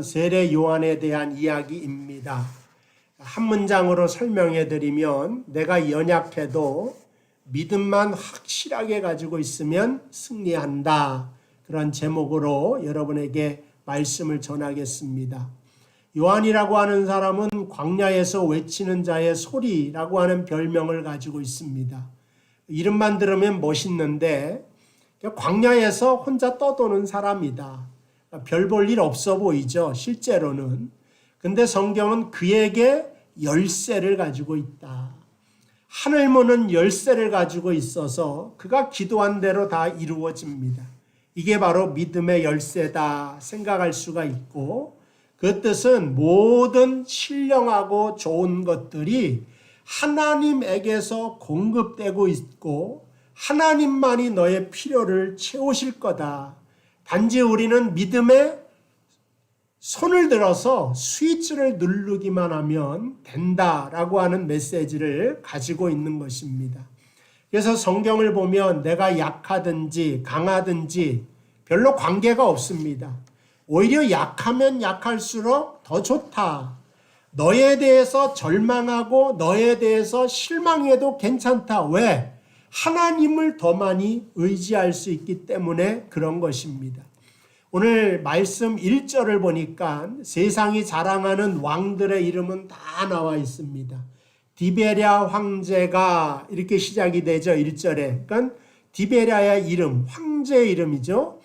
세례 요한에 대한 이야기입니다. 한 문장으로 설명해 드리면 내가 연약해도 믿음만 확실하게 가지고 있으면 승리한다. 그런 제목으로 여러분에게 말씀을 전하겠습니다. 요한이라고 하는 사람은 광야에서 외치는 자의 소리라고 하는 별명을 가지고 있습니다. 이름만 들으면 멋있는데 광야에서 혼자 떠도는 사람이다. 별 볼 일 없어 보이죠, 실제로는. 근데 성경은 그에게 열쇠를 가지고 있다. 하늘 무는 열쇠를 가지고 있어서 그가 기도한 대로 다 이루어집니다. 이게 바로 믿음의 열쇠다 생각할 수가 있고, 그 뜻은 모든 신령하고 좋은 것들이 하나님에게서 공급되고 있고 하나님만이 너의 필요를 채우실 거다. 단지 우리는 믿음에 손을 들어서 스위치를 누르기만 하면 된다라고 하는 메시지를 가지고 있는 것입니다. 그래서 성경을 보면 내가 약하든지 강하든지 별로 관계가 없습니다. 오히려 약하면 약할수록 더 좋다. 너에 대해서 절망하고 너에 대해서 실망해도 괜찮다. 왜? 하나님을 더 많이 의지할 수 있기 때문에 그런 것입니다. 오늘 말씀 1절을 보니까 세상이 자랑하는 왕들의 이름은 다 나와 있습니다. 디베랴 황제가 이렇게 시작이 되죠. 1절에. 그러니까 디베랴의 이름, 황제의 이름이죠.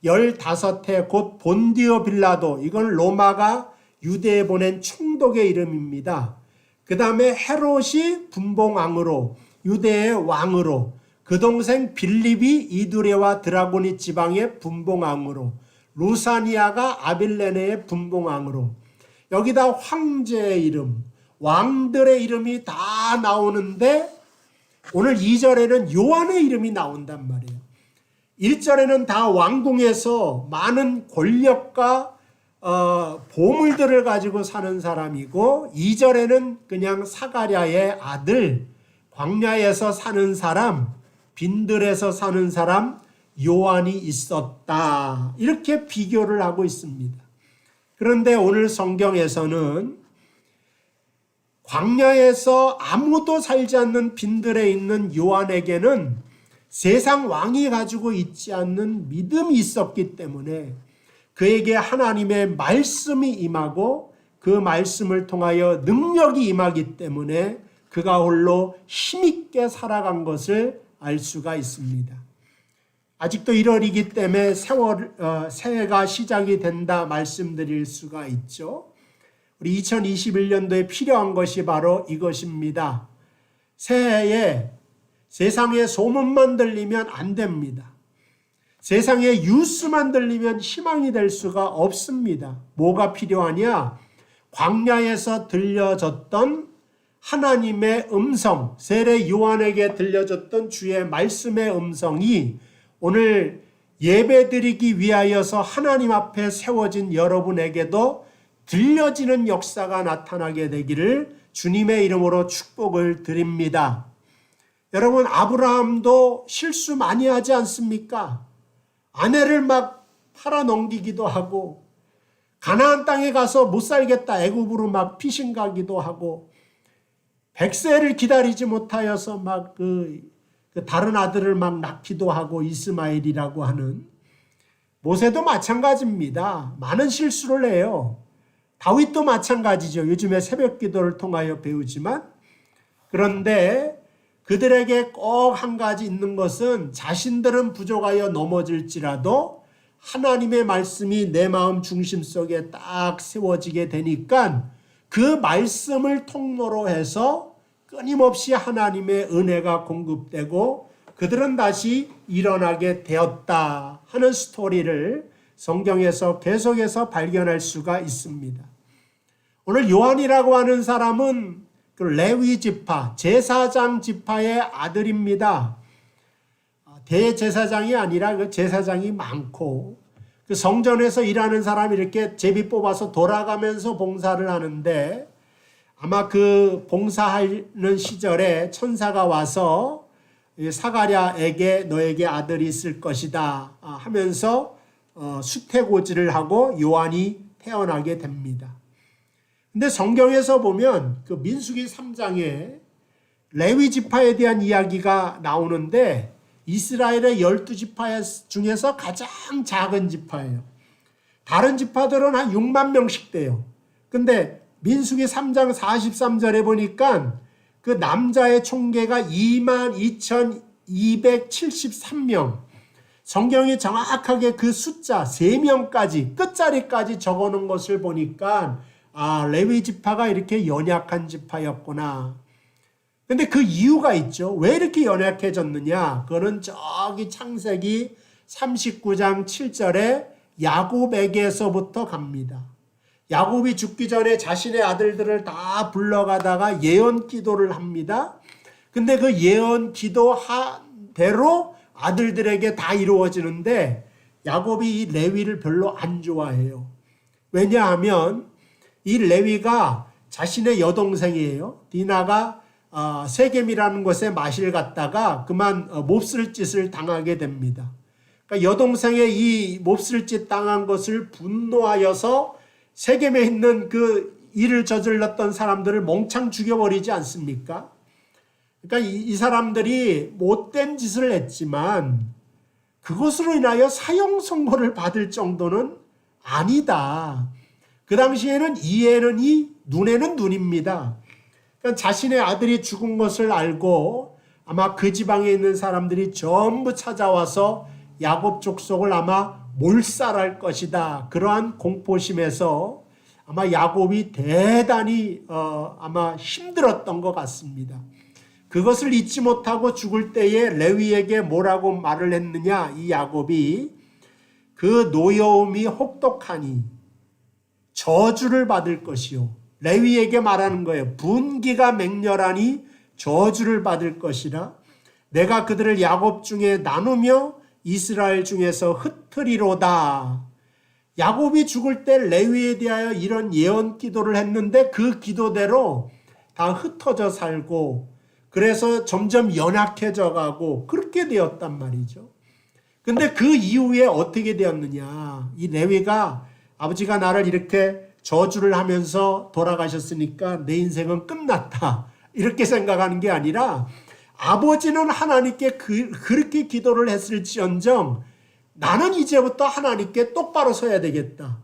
15해 곧 본디오 빌라도, 이건 로마가 유대에 보낸 총독의 이름입니다. 그 다음에 헤롯이 분봉왕으로, 유대의 왕으로, 그 동생 빌립이 이두레와 드라고니 지방의 분봉왕으로, 루사니아가 아빌레네의 분봉왕으로, 여기다 황제의 이름, 왕들의 이름이 다 나오는데 오늘 2절에는 요한의 이름이 나온단 말이에요. 1절에는 다 왕궁에서 많은 권력과 보물들을 가지고 사는 사람이고, 2절에는 그냥 사가랴의 아들, 광야에서 사는 사람, 빈들에서 사는 사람 요한이 있었다. 이렇게 비교를 하고 있습니다. 그런데 오늘 성경에서는 광야에서 아무도 살지 않는 빈들에 있는 요한에게는 세상 왕이 가지고 있지 않는 믿음이 있었기 때문에 그에게 하나님의 말씀이 임하고 그 말씀을 통하여 능력이 임하기 때문에 그가 홀로 힘있게 살아간 것을 알 수가 있습니다. 아직도 1월이기 때문에 새해가 시작이 된다 말씀드릴 수가 있죠. 우리 2021년도에 필요한 것이 바로 이것입니다. 새해에 세상에 소문만 들리면 안 됩니다. 세상에 뉴스만 들리면 희망이 될 수가 없습니다. 뭐가 필요하냐? 광야에서 들려졌던 하나님의 음성, 세례 요한에게 들려졌던 주의 말씀의 음성이 오늘 예배드리기 위하여서 하나님 앞에 세워진 여러분에게도 들려지는 역사가 나타나게 되기를 주님의 이름으로 축복을 드립니다. 여러분, 아브라함도 실수 많이 하지 않습니까? 아내를 막 팔아넘기기도 하고, 가나안 땅에 가서 못 살겠다 애굽으로 막 피신 가기도 하고, 100세를 기다리지 못하여서 막 그 다른 아들을 막 낳기도 하고, 이스마엘이라고 하는. 모세도 마찬가지입니다. 많은 실수를 해요. 다윗도 마찬가지죠. 요즘에 새벽 기도를 통하여 배우지만. 그런데 그들에게 꼭 한 가지 있는 것은 자신들은 부족하여 넘어질지라도 하나님의 말씀이 내 마음 중심 속에 딱 세워지게 되니까 그 말씀을 통로로 해서 끊임없이 하나님의 은혜가 공급되고 그들은 다시 일어나게 되었다 하는 스토리를 성경에서 계속해서 발견할 수가 있습니다. 오늘 요한이라고 하는 사람은 그 레위 지파, 제사장 지파의 아들입니다. 대제사장이 아니라 그 제사장이 많고 그 성전에서 일하는 사람이 이렇게 제비 뽑아서 돌아가면서 봉사를 하는데, 아마 그 봉사하는 시절에 천사가 와서 사가랴에게 너에게 아들이 있을 것이다 하면서 수태고지를 하고 요한이 태어나게 됩니다. 근데 성경에서 보면 그 민수기 3장에 레위 지파에 대한 이야기가 나오는데 이스라엘의 12지파 중에서 가장 작은 지파예요. 다른 지파들은 한 6만 명씩 돼요. 근데 민수기 3장 43절에 보니까 그 남자의 총계가 22,273명. 성경이 정확하게 그 숫자 3명까지 끝자리까지 적어놓은 것을 보니까 레위 지파가 이렇게 연약한 지파였구나. 근데 그 이유가 있죠. 왜 이렇게 연약해졌느냐? 그거는 저기 창세기 39장 7절에 야곱에게서부터 갑니다. 야곱이 죽기 전에 자신의 아들들을 다 불러가다가 예언 기도를 합니다. 근데 그 예언 기도대로 아들들에게 다 이루어지는데 야곱이 이 레위를 별로 안 좋아해요. 왜냐하면 이 레위가 자신의 여동생이에요. 디나가 세겜이라는 곳에 마실 갔다가 그만 몹쓸 짓을 당하게 됩니다. 그러니까 여동생의 이 몹쓸 짓 당한 것을 분노하여서 세겜에 있는 그 일을 저질렀던 사람들을 몽창 죽여버리지 않습니까? 그러니까 이 사람들이 못된 짓을 했지만 그것으로 인하여 사형 선고를 받을 정도는 아니다. 그 당시에는 이에는 이, 눈에는 눈입니다. 그러니까 자신의 아들이 죽은 것을 알고 아마 그 지방에 있는 사람들이 전부 찾아와서 야곱 족속을 아마 몰살할 것이다. 그러한 공포심에서 아마 야곱이 대단히 아마 힘들었던 것 같습니다. 그것을 잊지 못하고 죽을 때에 레위에게 뭐라고 말을 했느냐? 이 야곱이 그 노여움이 혹독하니 저주를 받을 것이요. 레위에게 말하는 거예요. 분기가 맹렬하니 저주를 받을 것이라. 내가 그들을 야곱 중에 나누며 이스라엘 중에서 흩으리로다. 야곱이 죽을 때 레위에 대하여 이런 예언 기도를 했는데 그 기도대로 다 흩어져 살고 그래서 점점 연약해져 가고 그렇게 되었단 말이죠. 근데 그 이후에 어떻게 되었느냐. 이 레위가 아버지가 나를 이렇게 저주를 하면서 돌아가셨으니까 내 인생은 끝났다. 이렇게 생각하는 게 아니라 아버지는 하나님께 그렇게 기도를 했을지언정 나는 이제부터 하나님께 똑바로 서야 되겠다.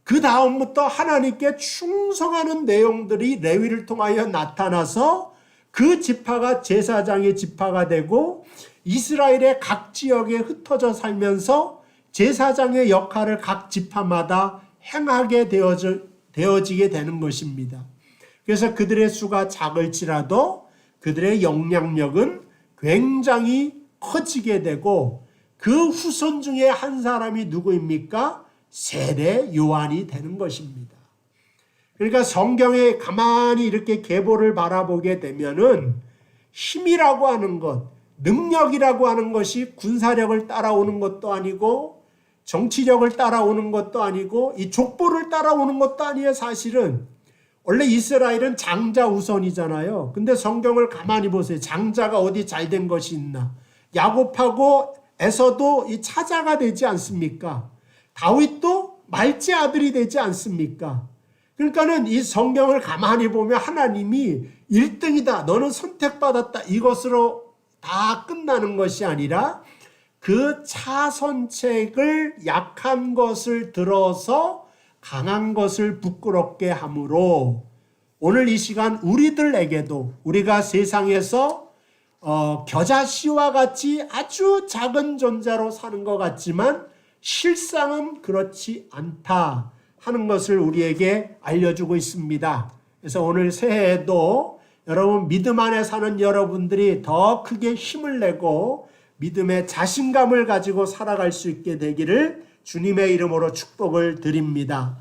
그 다음부터 하나님께 충성하는 내용들이 레위를 통하여 나타나서 그 지파가 제사장의 지파가 되고 이스라엘의 각 지역에 흩어져 살면서 제사장의 역할을 각 지파마다 행하게 되어지게 되는 것입니다. 그래서 그들의 수가 작을지라도 그들의 영향력은 굉장히 커지게 되고 그 후손 중에 한 사람이 누구입니까? 세례 요한이 되는 것입니다. 그러니까 성경에 가만히 이렇게 계보를 바라보게 되면은 힘이라고 하는 것, 능력이라고 하는 것이 군사력을 따라오는 것도 아니고 정치력을 따라오는 것도 아니고 이 족보를 따라오는 것도 아니에요. 사실은 원래 이스라엘은 장자 우선이잖아요. 근데 성경을 가만히 보세요. 장자가 어디 잘된 것이 있나? 야곱하고 에서도 이 차자가 되지 않습니까? 다윗도 말제 아들이 되지 않습니까? 그러니까는 이 성경을 가만히 보면 하나님이 1등이다. 너는 선택받았다. 이것으로 다 끝나는 것이 아니라 그 차선책을 약한 것을 들어서 강한 것을 부끄럽게 함으로 오늘 이 시간 우리들에게도 우리가 세상에서 겨자씨와 같이 아주 작은 존재로 사는 것 같지만 실상은 그렇지 않다 하는 것을 우리에게 알려주고 있습니다. 그래서 오늘 새해에도 여러분 믿음 안에 사는 여러분들이 더 크게 힘을 내고 믿음의 자신감을 가지고 살아갈 수 있게 되기를 주님의 이름으로 축복을 드립니다.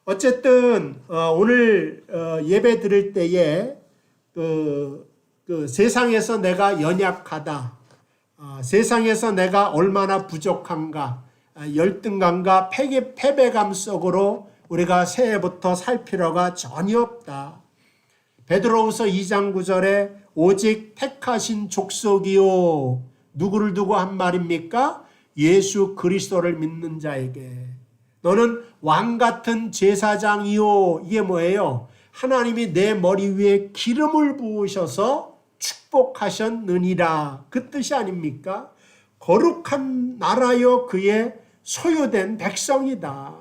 어쨌든 오늘 예배 드릴 때에 세상에서 내가 연약하다, 세상에서 내가 얼마나 부족한가, 열등감과 패배감 속으로 우리가 새해부터 살 필요가 전혀 없다. 베드로후서 2장 9절에 오직 택하신 족속이요. 누구를 두고 한 말입니까? 예수 그리스도를 믿는 자에게. 너는 왕 같은 제사장이요. 이게 뭐예요? 하나님이 내 머리 위에 기름을 부으셔서 축복하셨느니라. 그 뜻이 아닙니까? 거룩한 나라여 그의 소유된 백성이다.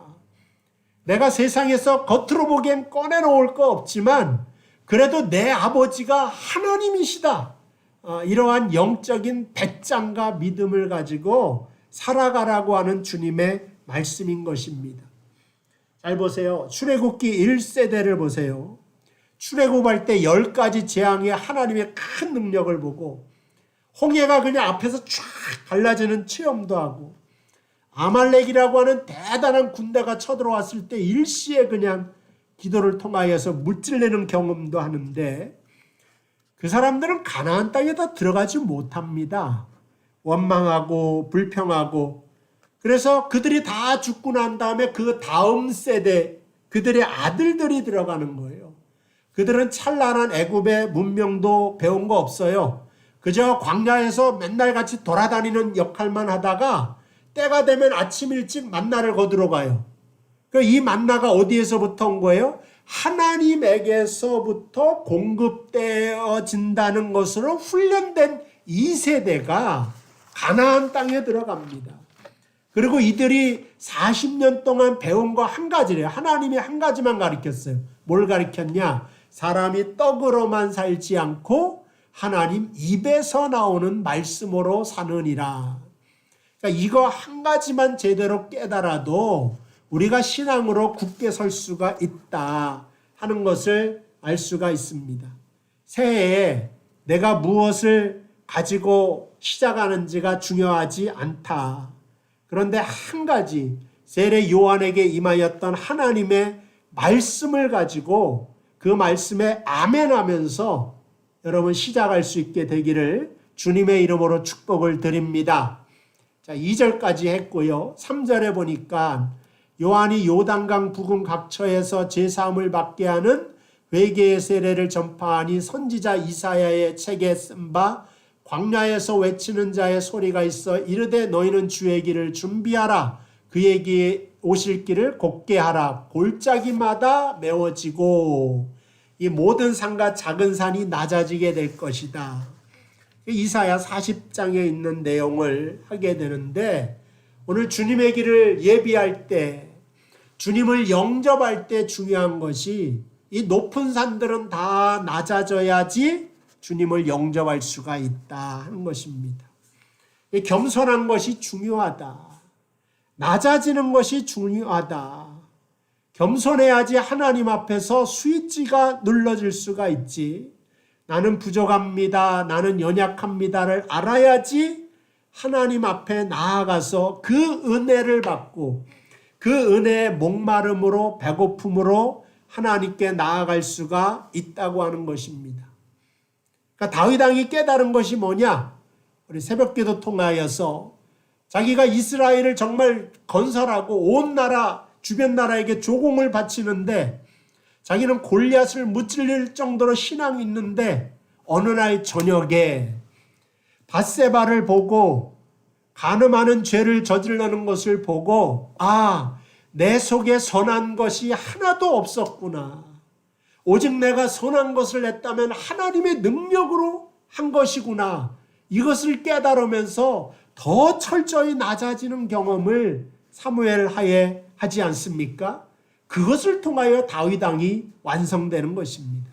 내가 세상에서 겉으로 보기엔 꺼내놓을 거 없지만 그래도 내 아버지가 하나님이시다. 이러한 영적인 배짱과 믿음을 가지고 살아가라고 하는 주님의 말씀인 것입니다. 잘 보세요. 출애굽기 1세대를 보세요. 출애굽할 때 10가지 재앙의 하나님의 큰 능력을 보고 홍해가 그냥 앞에서 쫙 갈라지는 체험도 하고 아말렉이라고 하는 대단한 군대가 쳐들어왔을 때 일시에 그냥 기도를 통하여서 무찔리는 경험도 하는데 그 사람들은 가나안 땅에다 들어가지 못합니다. 원망하고 불평하고 그래서 그들이 다 죽고 난 다음에 그 다음 세대 그들의 아들들이 들어가는 거예요. 그들은 찬란한 애굽의 문명도 배운 거 없어요. 그저 광야에서 맨날 같이 돌아다니는 역할만 하다가 때가 되면 아침 일찍 만나를 거두러 가요. 이 만나가 어디에서부터 온 거예요? 하나님에게서부터 공급되어진다는 것으로 훈련된 2세대가 가나안 땅에 들어갑니다. 그리고 이들이 40년 동안 배운 거 한 가지래요. 하나님이 한 가지만 가르쳤어요. 뭘 가르쳤냐? 사람이 떡으로만 살지 않고 하나님 입에서 나오는 말씀으로 사느니라. 그러니까 이거 한 가지만 제대로 깨달아도 우리가 신앙으로 굳게 설 수가 있다 하는 것을 알 수가 있습니다. 새해에 내가 무엇을 가지고 시작하는지가 중요하지 않다. 그런데 한 가지 세례 요한에게 임하였던 하나님의 말씀을 가지고 그 말씀에 아멘하면서 여러분 시작할 수 있게 되기를 주님의 이름으로 축복을 드립니다. 자, 2절까지 했고요. 3절에 보니까 요한이 요단강 부근 각처에서 제사함을 받게 하는 회개의 세례를 전파하니 선지자 이사야의 책에 쓴 바 광야에서 외치는 자의 소리가 있어 이르되 너희는 주의 길을 준비하라. 그에게 오실 길을 곱게 하라. 골짜기마다 메워지고 이 모든 산과 작은 산이 낮아지게 될 것이다. 이사야 40장에 있는 내용을 하게 되는데 오늘 주님의 길을 예비할 때 주님을 영접할 때 중요한 것이 이 높은 산들은 다 낮아져야지 주님을 영접할 수가 있다 하는 것입니다. 겸손한 것이 중요하다. 낮아지는 것이 중요하다. 겸손해야지 하나님 앞에서 스위치가 눌러질 수가 있지. 나는 부족합니다. 나는 연약합니다를 알아야지 하나님 앞에 나아가서 그 은혜를 받고 그 은혜의 목마름으로 배고픔으로 하나님께 나아갈 수가 있다고 하는 것입니다. 그러니까 다윗 왕이 깨달은 것이 뭐냐? 우리 새벽기도 통하여서 자기가 이스라엘을 정말 건설하고 온 나라 주변 나라에게 조공을 바치는데 자기는 골리앗을 무찔릴 정도로 신앙이 있는데 어느 날 저녁에 밧세바를 보고 간음하는 죄를 저질러는 것을 보고 내 속에 선한 것이 하나도 없었구나. 오직 내가 선한 것을 했다면 하나님의 능력으로 한 것이구나. 이것을 깨달으면서 더 철저히 낮아지는 경험을 사무엘 하에 하지 않습니까? 그것을 통하여 다윗 왕이 완성되는 것입니다.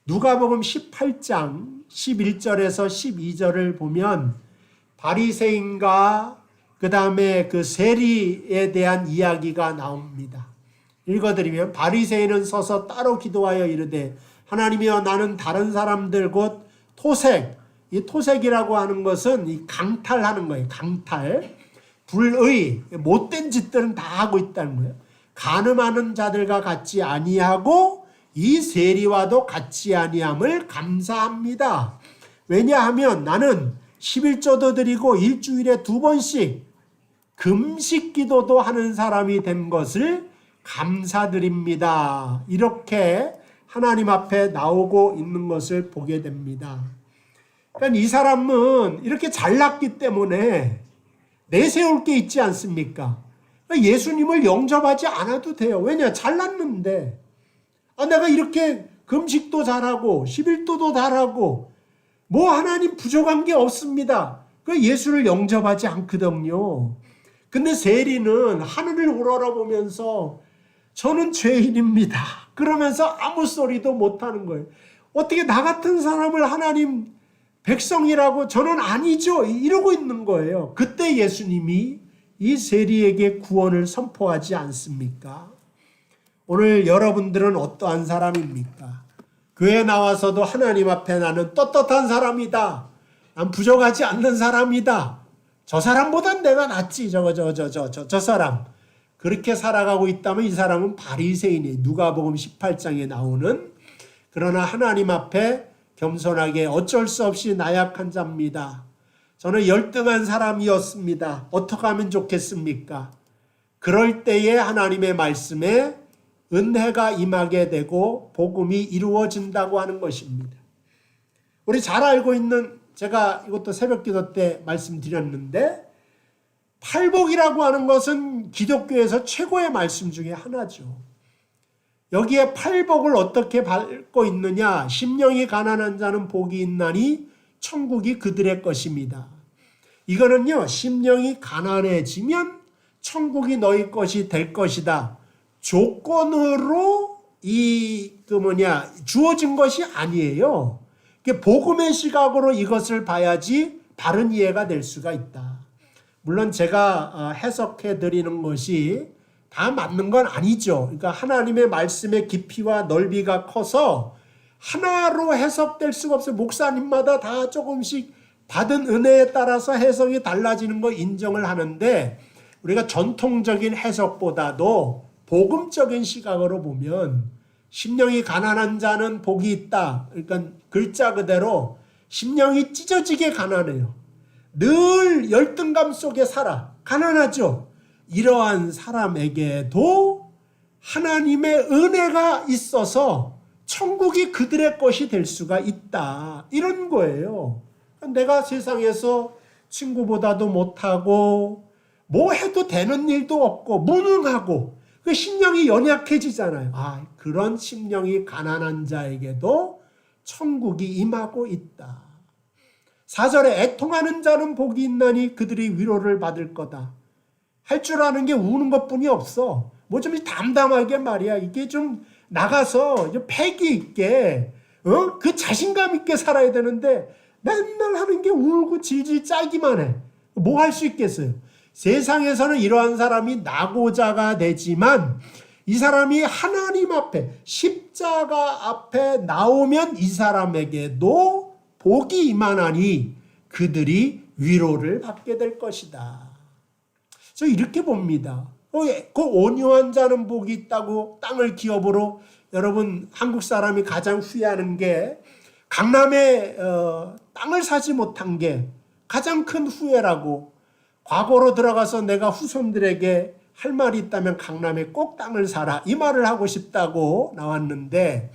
누가복음 18장 11절에서 12절을 보면 바리새인과 그 다음에 그 세리에 대한 이야기가 나옵니다. 읽어드리면 바리새인은 서서 따로 기도하여 이르되 하나님이여 나는 다른 사람들 곧 토색, 이 토색이라고 하는 것은 이 강탈하는 거예요. 강탈, 불의, 못된 짓들은 다 하고 있다는 거예요. 간음하는 자들과 같이 아니하고 이 세리와도 같이 아니함을 감사합니다. 왜냐하면 나는 11조도 드리고 일주일에 2번씩 금식 기도도 하는 사람이 된 것을 감사드립니다. 이렇게 하나님 앞에 나오고 있는 것을 보게 됩니다. 그러니까 이 사람은 이렇게 잘났기 때문에 내세울 게 있지 않습니까? 예수님을 영접하지 않아도 돼요. 왜냐? 잘났는데. 내가 이렇게 금식도 잘하고 11도도 잘하고 뭐 하나님 부족한 게 없습니다. 그 예수를 영접하지 않거든요. 근데 세리는 하늘을 우러러보면서 저는 죄인입니다. 그러면서 아무 소리도 못하는 거예요. 어떻게 나 같은 사람을 하나님 백성이라고 저는 아니죠. 이러고 있는 거예요. 그때 예수님이 이 세리에게 구원을 선포하지 않습니까? 오늘 여러분들은 어떠한 사람입니까? 교회 나와서도 하나님 앞에 나는 떳떳한 사람이다. 난 부족하지 않는 사람이다. 저 사람보단 내가 낫지. 저 사람. 그렇게 살아가고 있다면 이 사람은 바리새인이 누가복음 18장에 나오는 그러나 하나님 앞에 겸손하게 어쩔 수 없이 나약한 자입니다. 저는 열등한 사람이었습니다. 어떻게 하면 좋겠습니까? 그럴 때에 하나님의 말씀에 은혜가 임하게 되고 복음이 이루어진다고 하는 것입니다. 우리 잘 알고 있는 제가 이것도 새벽기도 때 말씀드렸는데 팔복이라고 하는 것은 기독교에서 최고의 말씀 중에 하나죠. 여기에 팔복을 어떻게 밟고 있느냐? 심령이 가난한 자는 복이 있나니 천국이 그들의 것입니다. 이거는요, 심령이 가난해지면 천국이 너희 것이 될 것이다. 조건으로 주어진 것이 아니에요. 복음의 시각으로 이것을 봐야지 바른 이해가 될 수가 있다. 물론 제가 해석해 드리는 것이 다 맞는 건 아니죠. 그러니까 하나님의 말씀의 깊이와 넓이가 커서 하나로 해석될 수가 없어요. 목사님마다 다 조금씩 받은 은혜에 따라서 해석이 달라지는 거 인정을 하는데 우리가 전통적인 해석보다도 복음적인 시각으로 보면 심령이 가난한 자는 복이 있다. 그러니까 글자 그대로 심령이 찢어지게 가난해요. 늘 열등감 속에 살아. 가난하죠. 이러한 사람에게도 하나님의 은혜가 있어서 천국이 그들의 것이 될 수가 있다. 이런 거예요. 내가 세상에서 친구보다도 못하고 뭐 해도 되는 일도 없고 무능하고 그 심령이 연약해지잖아요. 그런 심령이 가난한 자에게도 천국이 임하고 있다. 4절에 애통하는 자는 복이 있나니 그들이 위로를 받을 거다. 할 줄 아는 게 우는 것뿐이 없어. 뭐 좀 담담하게 말이야. 이게 좀 나가서 패기 있게 그 자신감 있게 살아야 되는데 맨날 하는 게 울고 질질 짜기만 해. 뭐 할 수 있겠어요? 세상에서는 이러한 사람이 나고자가 되지만 이 사람이 하나님 앞에 십자가 앞에 나오면 이 사람에게도 복이 임하나니 그들이 위로를 받게 될 것이다. 저 이렇게 봅니다. 그 온유한 자는 복이 있다고 땅을 기업으로 여러분 한국 사람이 가장 후회하는 게 강남에 땅을 사지 못한 게 가장 큰 후회라고 과거로 들어가서 내가 후손들에게 할 말이 있다면 강남에 꼭 땅을 사라 이 말을 하고 싶다고 나왔는데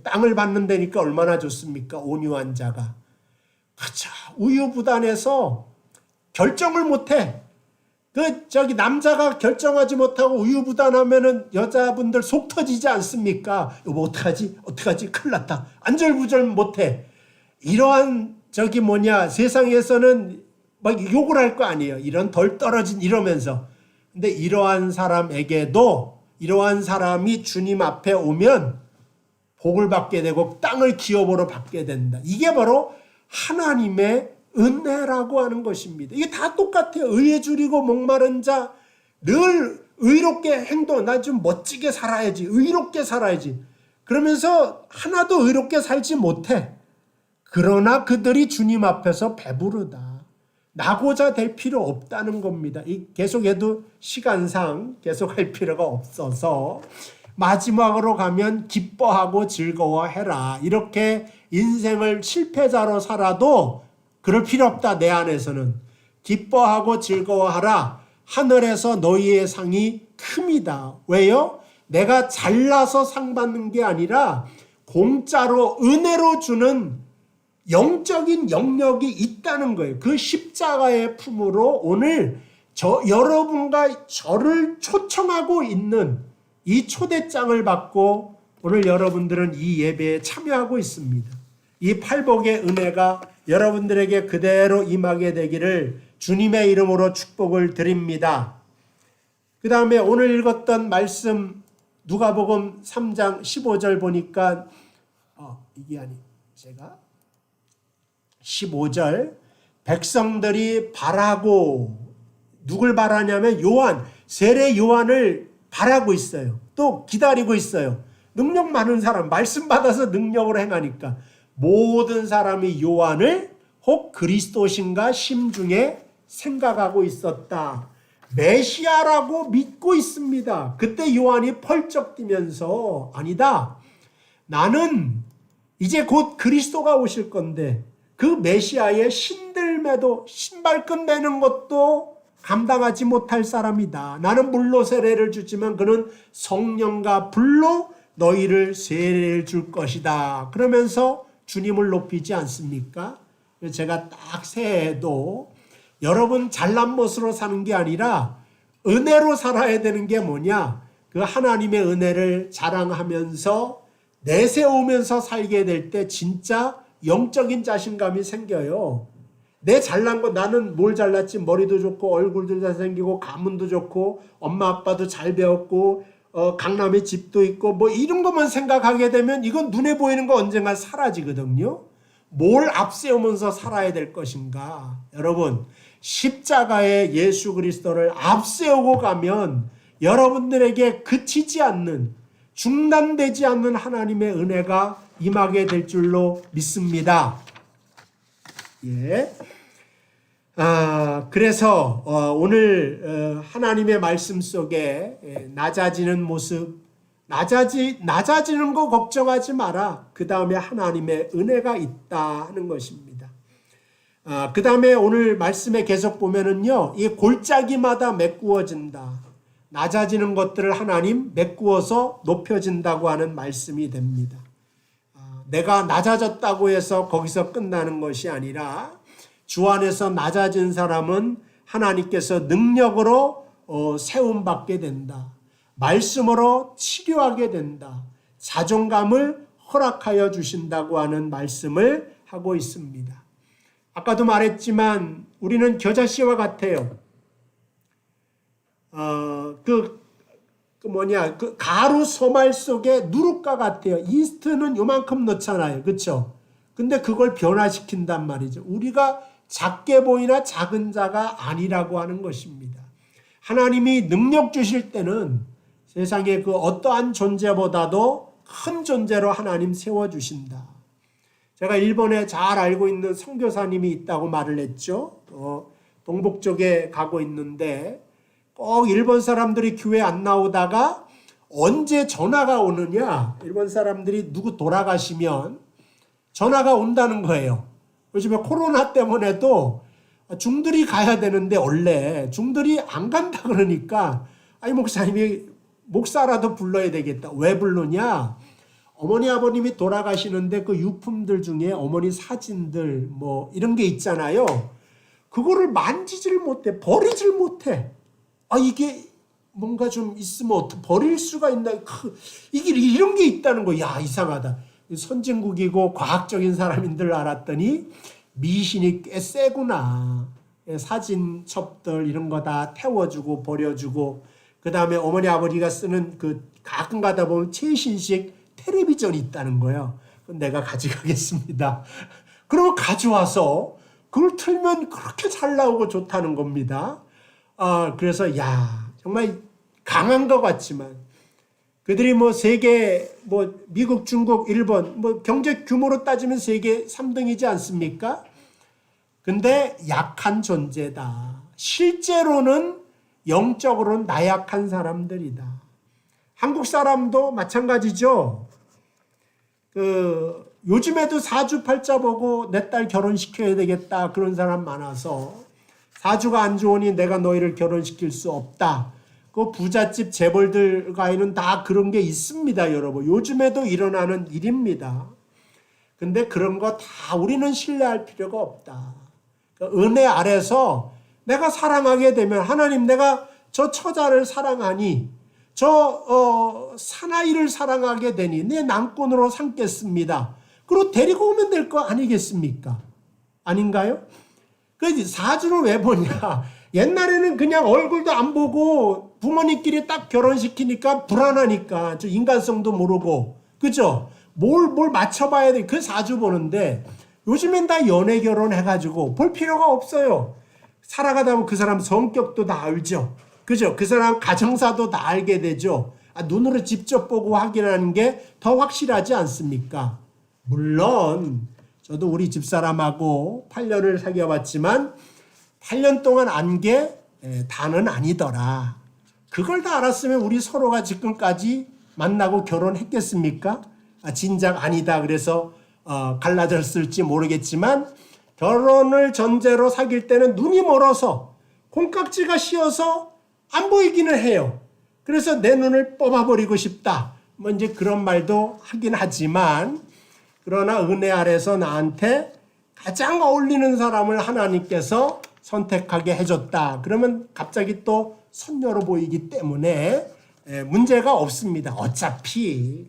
땅을 받는 데니까 얼마나 좋습니까? 온유한 자가. 그쵸. 우유부단해서 결정을 못해. 남자가 결정하지 못하고 우유부단하면은 여자분들 속 터지지 않습니까? 여보, 어떡하지? 큰일 났다. 안절부절 못해. 이러한 세상에서는 막 욕을 할 거 아니에요. 이런 덜 떨어진 이러면서. 근데 이러한 사람에게도 이러한 사람이 주님 앞에 오면 복을 받게 되고 땅을 기업으로 받게 된다. 이게 바로 하나님의 은혜라고 하는 것입니다. 이게 다 똑같아요. 의에 줄이고 목마른 자, 늘 의롭게 나 좀 멋지게 살아야지. 의롭게 살아야지. 그러면서 하나도 의롭게 살지 못해. 그러나 그들이 주님 앞에서 배부르다. 나고자 될 필요 없다는 겁니다. 계속해도 시간상 계속할 필요가 없어서 마지막으로 가면 기뻐하고 즐거워해라. 이렇게 인생을 실패자로 살아도 그럴 필요 없다. 내 안에서는. 기뻐하고 즐거워하라. 하늘에서 너희의 상이 큽니다. 왜요? 내가 잘나서 상 받는 게 아니라 공짜로 은혜로 주는 영적인 영역이 있다는 거예요. 그 십자가의 품으로 오늘 여러분과 저를 초청하고 있는 이 초대장을 받고 오늘 여러분들은 이 예배에 참여하고 있습니다. 이 팔복의 은혜가 여러분들에게 그대로 임하게 되기를 주님의 이름으로 축복을 드립니다. 그 다음에 오늘 읽었던 말씀 누가복음 3장 15절 보니까 제가 15절 백성들이 바라고 누굴 바라냐면 세례 요한을 바라고 있어요. 또 기다리고 있어요. 능력 많은 사람, 말씀 받아서 능력으로 행하니까 모든 사람이 요한을 혹 그리스도신가 심중에 생각하고 있었다. 메시아라고 믿고 있습니다. 그때 요한이 펄쩍 뛰면서 아니다. 나는 이제 곧 그리스도가 오실 건데 그 메시아의 신들매도 신발끈 매는 것도 감당하지 못할 사람이다. 나는 물로 세례를 주지만 그는 성령과 불로 너희를 세례를 줄 것이다. 그러면서 주님을 높이지 않습니까? 제가 딱 새해에도 여러분 잘난 멋으로 사는 게 아니라 은혜로 살아야 되는 게 뭐냐? 그 하나님의 은혜를 자랑하면서 내세우면서 살게 될 때 진짜 영적인 자신감이 생겨요. 내 잘난 거 나는 뭘 잘났지? 머리도 좋고 얼굴도 잘생기고 가문도 좋고 엄마 아빠도 잘 배웠고 강남에 집도 있고 뭐 이런 것만 생각하게 되면 이건 눈에 보이는 거 언젠가 사라지거든요. 뭘 앞세우면서 살아야 될 것인가? 여러분 십자가에 예수 그리스도를 앞세우고 가면 여러분들에게 그치지 않는 중단되지 않는 하나님의 은혜가 임하게 될 줄로 믿습니다. 예. 그래서 오늘 하나님의 말씀 속에 낮아지는 모습, 낮아지는 거 걱정하지 마라. 그 다음에 하나님의 은혜가 있다 하는 것입니다. 그 다음에 오늘 말씀에 계속 보면은요, 이 골짜기마다 메꾸어진다. 낮아지는 것들을 하나님 메꾸어서 높여진다고 하는 말씀이 됩니다. 내가 낮아졌다고 해서 거기서 끝나는 것이 아니라 주 안에서 낮아진 사람은 하나님께서 능력으로 세움받게 된다. 말씀으로 치료하게 된다. 자존감을 허락하여 주신다고 하는 말씀을 하고 있습니다. 아까도 말했지만 우리는 겨자씨와 같아요. 그 가루 소말 속에 누룩과 같아요. 이스트는 요만큼 넣잖아요. 그렇죠? 근데 그걸 변화시킨단 말이죠. 우리가 작게 보이나 작은 자가 아니라고 하는 것입니다. 하나님이 능력 주실 때는 세상의 그 어떠한 존재보다도 큰 존재로 하나님 세워주신다. 제가 일본에 잘 알고 있는 선교사님이 있다고 말을 했죠. 동북 쪽에 가고 있는데 꼭 일본 사람들이 교회 안 나오다가 언제 전화가 오느냐, 일본 사람들이 누구 돌아가시면 전화가 온다는 거예요. 요즘에 코로나 때문에도 중들이 가야 되는데 원래 중들이 안 간다 그러니까 아니 목사님이 목사라도 불러야 되겠다. 왜 부르냐? 어머니 아버님이 돌아가시는데 그 유품들 중에 어머니 사진들 뭐 이런 게 있잖아요. 그거를 만지질 못해. 버리질 못해. 이게 뭔가 좀 있으면 어떻게 버릴 수가 있나? 이게 이런 게 있다는 거. 야, 이상하다. 선진국이고 과학적인 사람인 줄 알았더니 미신이 꽤 세구나. 사진첩들 이런 거 다 태워주고 버려주고 그 다음에 어머니 아버지가 쓰는 그 가끔 가다 보면 최신식 텔레비전이 있다는 거예요. 내가 가져가겠습니다. 그러고 가져와서 그걸 틀면 그렇게 잘 나오고 좋다는 겁니다. 그래서 정말 강한 것 같지만 그들이 세계 미국, 중국, 일본 경제 규모로 따지면 세계 3등이지 않습니까? 근데 약한 존재다. 실제로는 영적으로는 나약한 사람들이다. 한국 사람도 마찬가지죠. 요즘에도 사주팔자 보고 내 딸 결혼시켜야 되겠다 그런 사람 많아서 사주가 안 좋으니 내가 너희를 결혼시킬 수 없다. 그 부잣집 재벌들과에는 다 그런 게 있습니다, 여러분. 요즘에도 일어나는 일입니다. 근데 그런 거 다 우리는 신뢰할 필요가 없다. 은혜 아래서 내가 사랑하게 되면 하나님 내가 저 처자를 사랑하니 저 사나이를 사랑하게 되니 내 남편으로 삼겠습니다. 그리고 데리고 오면 될 거 아니겠습니까? 아닌가요? 그 사주를 왜 보냐? 옛날에는 그냥 얼굴도 안 보고 부모님끼리 딱 결혼시키니까 불안하니까 저 인간성도 모르고 그죠? 뭘 맞춰봐야 돼. 그 사주 보는데 요즘엔 다 연애 결혼해가지고 볼 필요가 없어요. 살아가다 보면 그 사람 성격도 다 알죠. 그죠? 그 사람 가정사도 다 알게 되죠. 눈으로 직접 보고 확인하는 게 더 확실하지 않습니까? 물론 저도 우리 집사람하고 8년을 사귀어봤지만 8년 동안 안 게 다는 아니더라. 그걸 다 알았으면 우리 서로가 지금까지 만나고 결혼했겠습니까? 진작 아니다 그래서 갈라졌을지 모르겠지만 결혼을 전제로 사귈 때는 눈이 멀어서 콩깍지가 씌어서 안 보이기는 해요. 그래서 내 눈을 뽑아버리고 싶다. 뭐 이제 그런 말도 하긴 하지만 그러나 은혜 아래서 나한테 가장 어울리는 사람을 하나님께서 선택하게 해줬다. 그러면 갑자기 또 선녀로 보이기 때문에 문제가 없습니다. 어차피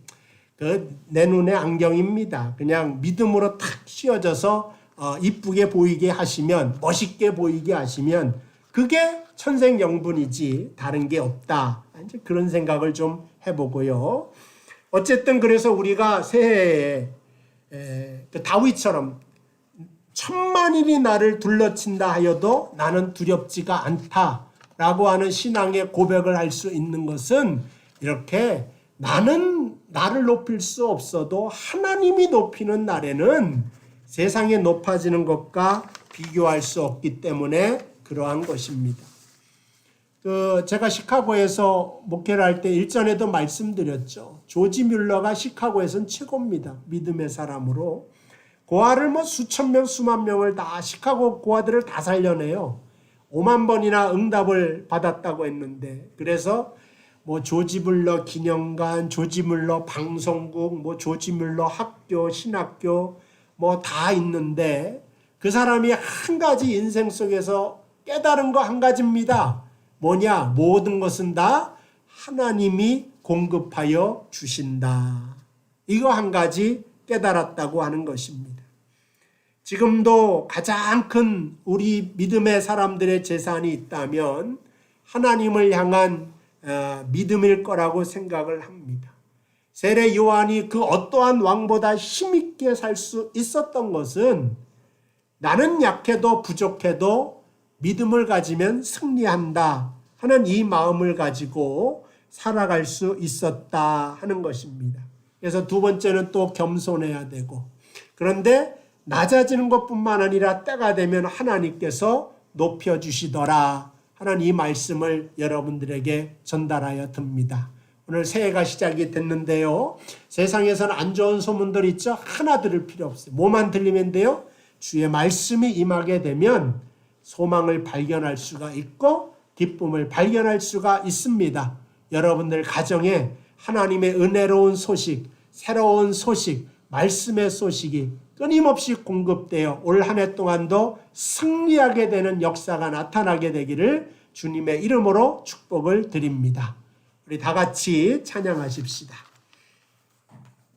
내 눈의 안경입니다. 그냥 믿음으로 탁 씌워져서 이쁘게 보이게 하시면 멋있게 보이게 하시면 그게 천생연분이지 다른 게 없다. 이제 그런 생각을 좀 해보고요. 어쨌든 그래서 우리가 새해에 다윗처럼 천만인이 나를 둘러친다 하여도 나는 두렵지가 않다라고 하는 신앙의 고백을 할 수 있는 것은 이렇게 나는 나를 높일 수 없어도 하나님이 높이는 날에는 세상에 높아지는 것과 비교할 수 없기 때문에 그러한 것입니다. 제가 시카고에서 목회를 할 때 일전에도 말씀드렸죠. 조지 뮬러가 시카고에서는 최고입니다. 믿음의 사람으로. 고아를 뭐 수천 명, 수만 명을 다 시카고 고아들을 다 살려내요. 5만 번이나 응답을 받았다고 했는데 그래서 뭐 조지 뮬러 기념관, 조지 뮬러 방송국, 뭐 조지 뮬러 학교, 신학교 뭐 다 있는데 그 사람이 한 가지 인생 속에서 깨달은 거 한 가지입니다. 뭐냐? 모든 것은 다 하나님이 공급하여 주신다. 이거 한 가지 깨달았다고 하는 것입니다. 지금도 가장 큰 우리 믿음의 사람들의 재산이 있다면 하나님을 향한 믿음일 거라고 생각을 합니다. 세례 요한이 그 어떠한 왕보다 힘있게 살 수 있었던 것은 나는 약해도 부족해도 믿음을 가지면 승리한다 하는 이 마음을 가지고 살아갈 수 있었다 하는 것입니다. 그래서 두 번째는 또 겸손해야 되고 그런데 낮아지는 것뿐만 아니라 때가 되면 하나님께서 높여주시더라 하는 이 말씀을 여러분들에게 전달하여 듭니다. 오늘 새해가 시작이 됐는데요. 세상에서는 안 좋은 소문들 있죠. 하나 들을 필요 없어요. 뭐만 들리면 돼요? 주의 말씀이 임하게 되면 소망을 발견할 수가 있고 기쁨을 발견할 수가 있습니다. 여러분들 가정에 하나님의 은혜로운 소식, 새로운 소식, 말씀의 소식이 끊임없이 공급되어 올 한 해 동안도 승리하게 되는 역사가 나타나게 되기를 주님의 이름으로 축복을 드립니다. 우리 다 같이 찬양하십시다.